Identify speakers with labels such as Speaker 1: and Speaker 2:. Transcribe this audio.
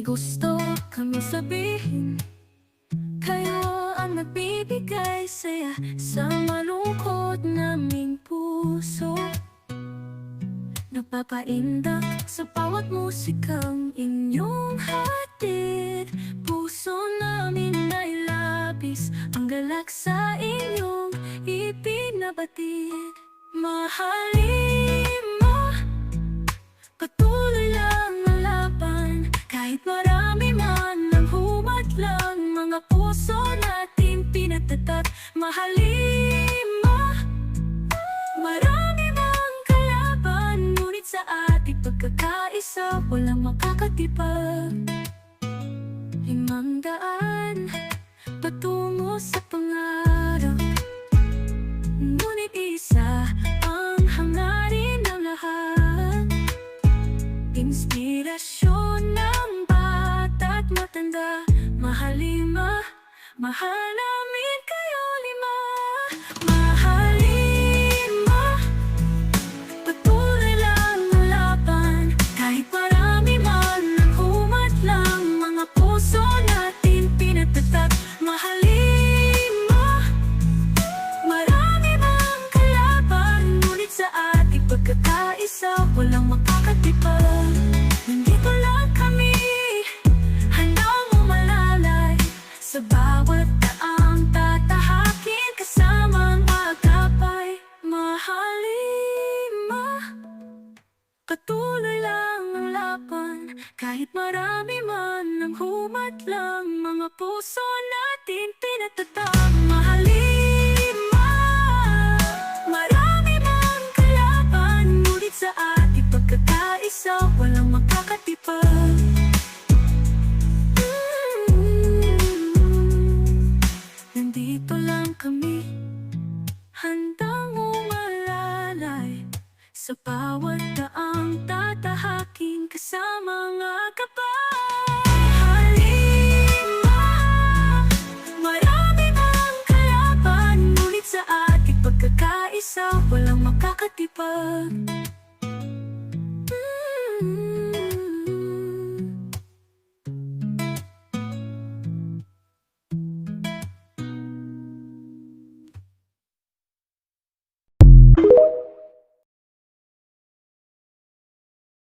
Speaker 1: gusto kami sabihin, kayo ang nagbibigay saya sa malungkot naming puso. Nagpapaindak sa bawat musikang inyong hatid. Puso namin ay labis ang galak sa inyong ipinabatid. Mahalin mo, patuloy lang ang laban. Kahit marami man ang humadlang, mga puso natin pinagtatat. Mahalin mo, marami mang kalaban, ngunit sa ating pagkakaisa walang makakatipag. 500 patungo sa pangarap, ngunit isa ang hangarin ng lahat. Inspirasyon ng bata't matanda, mahalin mo, mahal namin kayo 5. Mahalin mo, patuloy lang ang laban. Kahit marami man ang humadlang, mga puso natin pinagtatat. Mahalin mo, marami mang kalaban, ngunit sa ating pagkakaisa walang makakatipag. Nandito lang kami, handang umalalay sa bawat daang tatahakin, kasamang agapay. Mahalin mo, patuloy lang ang laban. Kahit marami man ang humadlang, mga puso natin pinagtatag. Mahalin mo, marami mang kalaban, ngunit sa ating pagkakaisa walang makakatipag. Nandito lang kami, handang umalalay sa bawat daang tatahakin, kasamang agapay. Mahalin mo, marami mang kalaban, ngunit sa ating pagkakaisa walang makakatipag.